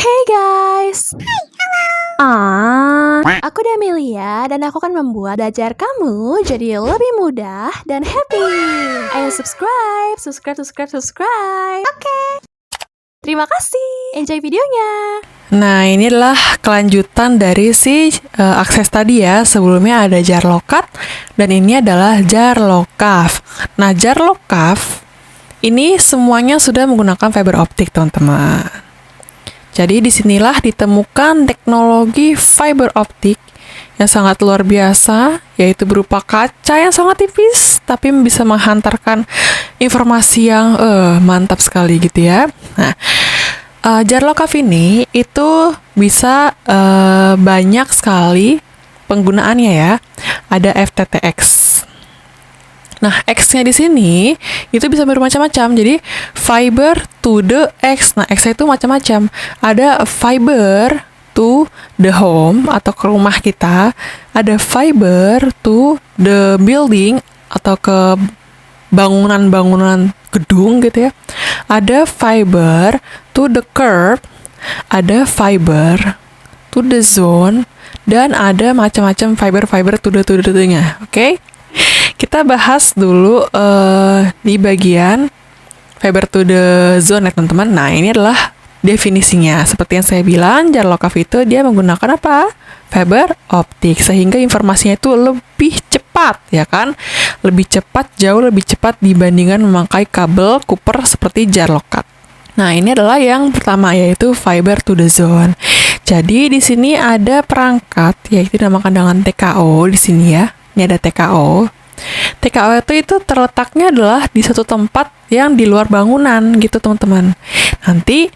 Hey guys. Aku Damelia dan aku akan membuat belajar kamu jadi lebih mudah dan happy. Ayo subscribe. Oke. Terima kasih. Enjoy videonya. Nah, ini adalah kelanjutan dari si akses tadi ya. Sebelumnya ada jar lookup dan ini adalah jar lookup. Nah, jar lookup ini semuanya sudah menggunakan fiber optik, teman-teman. Jadi disinilah ditemukan teknologi fiber optik yang sangat luar biasa, yaitu berupa kaca yang sangat tipis, tapi bisa menghantarkan informasi yang mantap sekali gitu ya. Nah, jar lookup ini itu bisa banyak sekali penggunaannya ya. Ada FTTX. Nah, X-nya di sini itu bisa bermacam-macam. Jadi fiber to the X. Nah, X itu macam-macam. Ada fiber to the home atau ke rumah kita. Ada fiber to the building atau ke bangunan-bangunan gedung gitu ya. Ada fiber to the curb. Ada fiber to the zone dan ada macam-macam fiber to the-nya. Oke? Kita bahas dulu di bagian fiber to the zone ya teman-teman. Nah, ini adalah definisinya. Seperti yang saya bilang, jar lookup itu dia menggunakan apa? Fiber optik, sehingga informasinya itu lebih cepat, ya kan? Lebih cepat, jauh lebih cepat dibandingkan memakai kabel Cooper seperti jar lookup. Nah, ini adalah yang pertama, yaitu fiber to the zone. Jadi di sini ada perangkat, yaitu dinamakan dengan TKO di sini ya. Ini ada TKO. TKO itu terletaknya adalah di satu tempat yang di luar bangunan gitu teman-teman. Nanti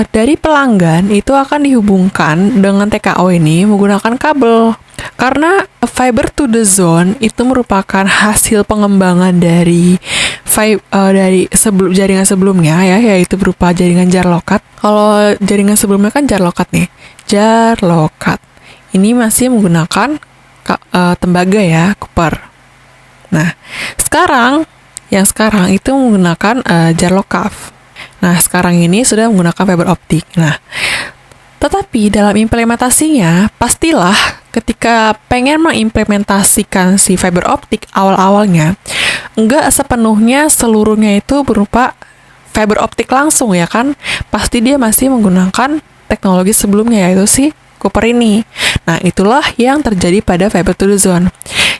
dari pelanggan itu akan dihubungkan dengan TKO ini menggunakan kabel. Karena fiber to the zone itu merupakan hasil pengembangan dari jaringan sebelumnya ya, yaitu berupa jaringan jar lookup. Kalau jaringan sebelumnya kan jar lookup nih. Jar lookup. Ini masih menggunakan tembaga ya, Cooper. Nah, sekarang itu menggunakan jar lookup. Nah, sekarang ini sudah menggunakan fiber optik. Nah, tetapi dalam implementasinya, pastilah ketika pengen mengimplementasikan si fiber optik awal-awalnya, enggak sepenuhnya seluruhnya itu berupa fiber optik langsung ya kan? Pasti dia masih menggunakan teknologi sebelumnya, yaitu si Cooper ini. Nah, itulah yang terjadi pada fiber to the zone.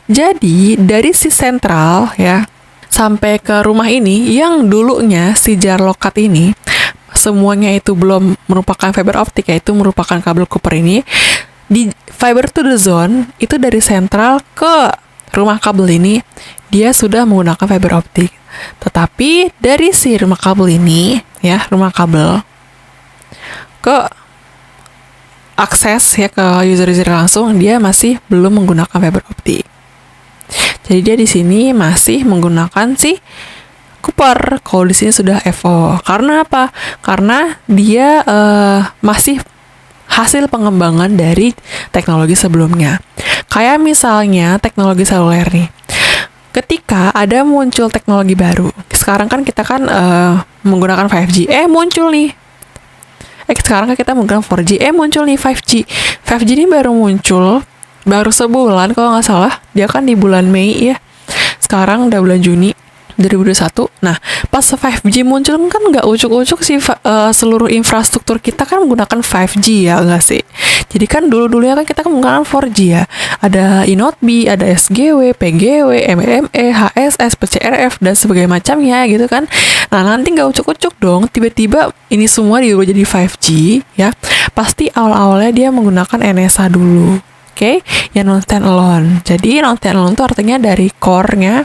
Jadi, dari si sentral ya, sampai ke rumah ini, yang dulunya si jar lookup ini, semuanya itu belum merupakan fiber optik, yaitu merupakan kabel Cooper ini, di fiber to the zone, itu dari sentral ke rumah kabel ini, dia sudah menggunakan fiber optik. Tetapi, dari si rumah kabel ini, ya, rumah kabel, ke akses ya ke user langsung, dia masih belum menggunakan fiber optik. Jadi dia di sini masih menggunakan si Cooper. Kalau di sini sudah FO. Karena apa? Karena dia masih hasil pengembangan dari teknologi sebelumnya. Kayak misalnya teknologi seluler nih. Ketika ada muncul teknologi baru, sekarang kan kita kan menggunakan 5G. Muncul nih. Sekarang kita menggunakan 4G, muncul nih 5G. 5G ini baru muncul, baru sebulan kalau nggak salah. Dia kan di bulan Mei ya. Sekarang udah bulan Juni 2021. Nah, pas 5G muncul kan nggak ucuk-ucuk sih seluruh infrastruktur kita kan menggunakan 5G ya, nggak sih? Jadi kan dulu-dulunya kan kita menggunakan 4G ya. Ada InnoTB, ada SGW, PGW, MME, HSS, PCRF, dan sebagainya macamnya gitu kan. Nah, nanti nggak ucuk-ucuk dong, tiba-tiba ini semua diubah jadi 5G ya. Pasti awal-awalnya dia menggunakan NSA dulu. Oke, yang non-standalone. Jadi non-standalone itu artinya dari core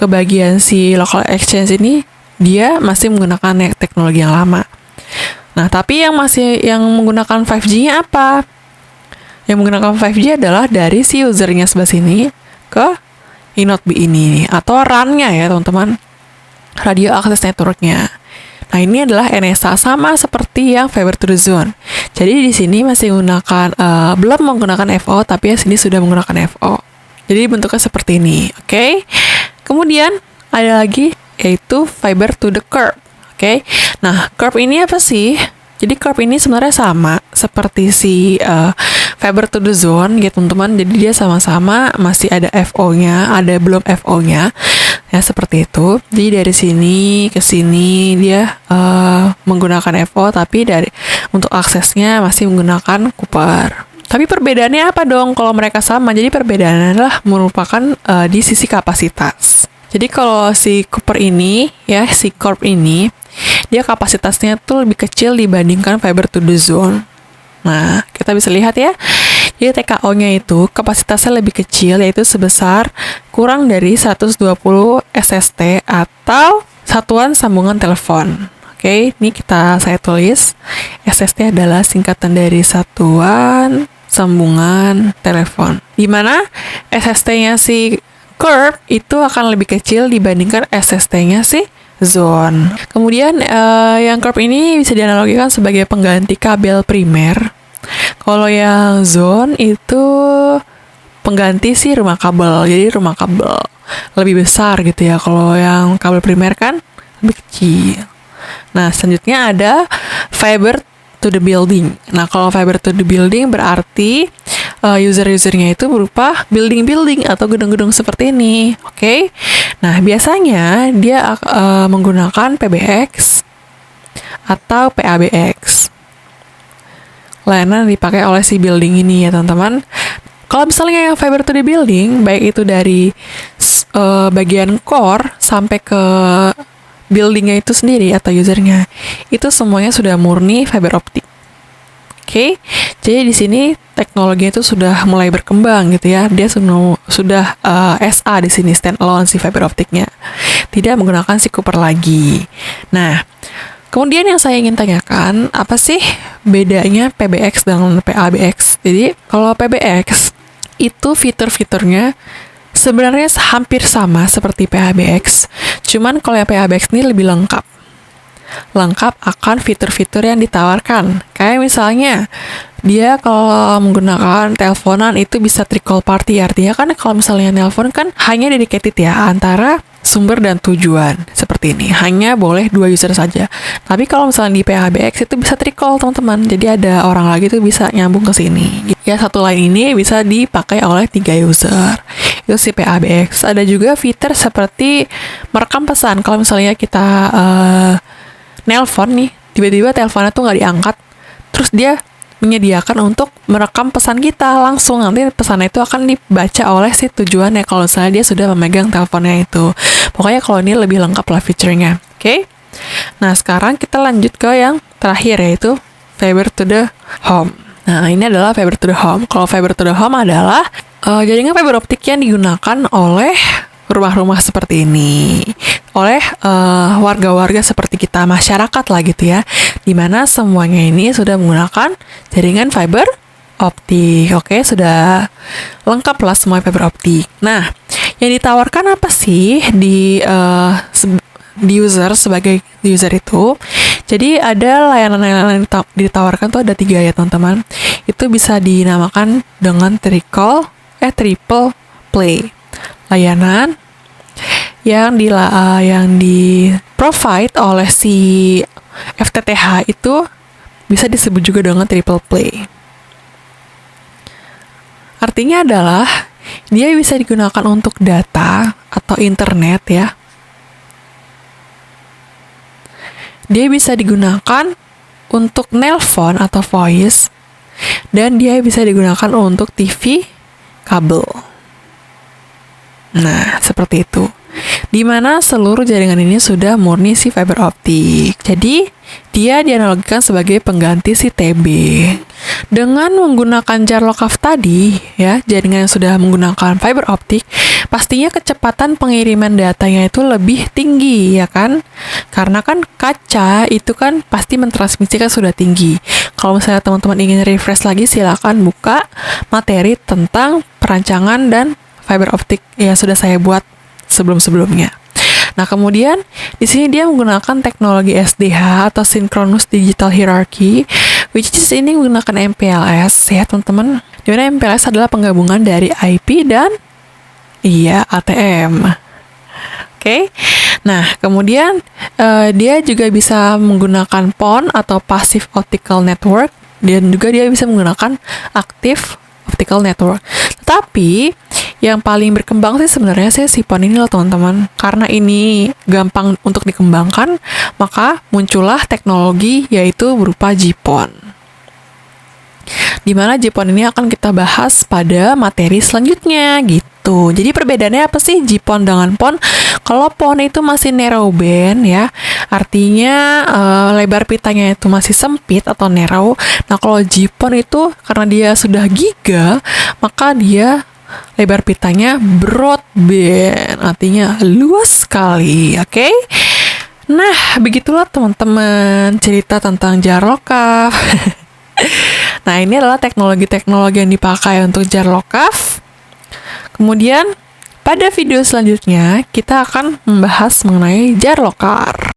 ke bagian si local exchange ini dia masih menggunakan teknologi yang lama. Nah, tapi yang menggunakan 5G-nya apa? Yang menggunakan 5G adalah dari si usernya sebelah sini ke InnoTB ini atau RAN-nya ya, teman-teman. Radio Access Network-nya. Nah, ini adalah NSA sama seperti yang fiber to the zone. Jadi di sini masih menggunakan belum menggunakan FO, tapi sini sudah menggunakan FO. Jadi bentuknya seperti ini, oke? Kemudian ada lagi yaitu fiber to the curb. Oke. Nah, curve ini apa sih? Jadi curve ini sebenarnya sama seperti si fiber to the zone gitu teman-teman. Jadi dia sama-sama masih ada FO-nya, ada belum FO-nya. Ya seperti itu. Jadi dari sini ke sini dia menggunakan FO, tapi untuk aksesnya masih menggunakan Cooper. Tapi perbedaannya apa dong kalau mereka sama? Jadi perbedaannya adalah merupakan di sisi kapasitas. Jadi kalau si Cooper ini, ya si Corp ini, dia kapasitasnya tuh lebih kecil dibandingkan fiber to the zone. Nah, kita bisa lihat ya. Jadi TKO-nya itu kapasitasnya lebih kecil, yaitu sebesar kurang dari 120 SST atau satuan sambungan telepon. Oke, ini saya tulis. SST adalah singkatan dari satuan sambungan telepon. Di mana SST-nya si Curve itu akan lebih kecil dibandingkan SST-nya si Zone. Kemudian yang Curve ini bisa dianalogikan sebagai pengganti kabel primer. Kalau yang Zone itu pengganti si rumah kabel. Jadi rumah kabel lebih besar gitu ya. Kalau yang kabel primer kan lebih kecil. Nah, selanjutnya ada fiber to the building. Nah, kalau fiber to the building berarti user-usernya itu berupa building-building atau gedung-gedung seperti ini. Oke. Nah, biasanya dia menggunakan PBX atau PABX. Layanan dipakai oleh si building ini ya, teman-teman. Kalau misalnya yang fiber to the building, baik itu dari bagian core sampai ke buildingnya itu sendiri atau usernya, itu semuanya sudah murni fiber optik. Oke, jadi di sini teknologinya itu sudah mulai berkembang gitu ya. Dia sudah SA di sini, standalone si fiber optiknya, tidak menggunakan si Cooper lagi. Nah, kemudian yang saya ingin tanyakan, apa sih bedanya PBX dengan PABX? Jadi kalau PBX itu fitur-fiturnya sebenarnya hampir sama seperti PABX, cuman kalau yang PABX ini lebih lengkap akan fitur-fitur yang ditawarkan. Kayak misalnya, dia kalau menggunakan teleponan itu bisa tri-call party, artinya kan kalau misalnya nelpon kan hanya dedicated ya antara sumber dan tujuan, seperti ini. Hanya boleh 2 user saja. Tapi kalau misalnya di PABX itu bisa tri-call, teman-teman. Jadi ada orang lagi tuh bisa nyambung ke sini. Ya, satu line ini bisa dipakai oleh 3 user. Itu si PABX. Ada juga fitur seperti merekam pesan. Kalau misalnya kita nelpon nih, tiba-tiba teleponnya tuh nggak diangkat, terus dia menyediakan untuk merekam pesan kita langsung. Nanti pesannya itu akan dibaca oleh si tujuannya kalau misalnya dia sudah memegang teleponnya itu. Pokoknya kalau ini lebih lengkap lah fiturnya. Oke? Nah, sekarang kita lanjut ke yang terakhir, yaitu fiber to the home. Nah, ini adalah fiber to the home. Kalau fiber to the home adalah jaringan fiber optik yang digunakan oleh rumah-rumah seperti ini, oleh warga-warga seperti kita, masyarakat lah gitu ya, dimana semuanya ini sudah menggunakan jaringan fiber optik. Oke, sudah lengkap lah semua fiber optik. Nah, yang ditawarkan apa sih di user sebagai user itu? Jadi ada layanan-layanan yang ditawarkan tuh ada 3 ya teman-teman. Itu bisa dinamakan dengan triple play. Layanan yang di provide oleh si FTTH itu bisa disebut juga dengan triple play. Artinya adalah dia bisa digunakan untuk data atau internet ya. Dia bisa digunakan untuk nelpon atau voice, dan dia bisa digunakan untuk TV kabel. Nah, seperti itu. Di mana seluruh jaringan ini sudah murni si fiber optik. Jadi, dia dianalogikan sebagai pengganti si TB. Dengan menggunakan jar lock-off tadi, ya, jaringan yang sudah menggunakan fiber optik, pastinya kecepatan pengiriman datanya itu lebih tinggi, ya kan? Karena kan kaca itu kan pasti mentransmisikan sudah tinggi. Kalau misalnya teman-teman ingin refresh lagi, silakan buka materi tentang perancangan dan fiber optik yang sudah saya buat sebelum-sebelumnya. Nah, kemudian di sini dia menggunakan teknologi SDH atau Synchronous Digital Hierarchy, which is ini menggunakan MPLS ya, teman-teman. Di mana MPLS adalah penggabungan dari IP dan ATM. Oke. Nah, kemudian dia juga bisa menggunakan PON atau Passive Optical Network, dan juga dia bisa menggunakan Active Optical Network. Tetapi yang paling berkembang sih sebenarnya si PON ini loh teman-teman. Karena ini gampang untuk dikembangkan, maka muncullah teknologi yaitu berupa GPON. Di mana GPON ini akan kita bahas pada materi selanjutnya gitu. Jadi perbedaannya apa sih GPON dengan PON? Kalau PON itu masih narrow band ya, artinya lebar pitanya itu masih sempit atau narrow. Nah kalau GPON itu karena dia sudah giga, maka dia lebar pitanya broadband, artinya luas sekali, oke? Nah, begitulah teman-teman cerita tentang jar lokaf. Nah, ini adalah teknologi-teknologi yang dipakai untuk jar lokaf. Kemudian, pada video selanjutnya, kita akan membahas mengenai jar lokar.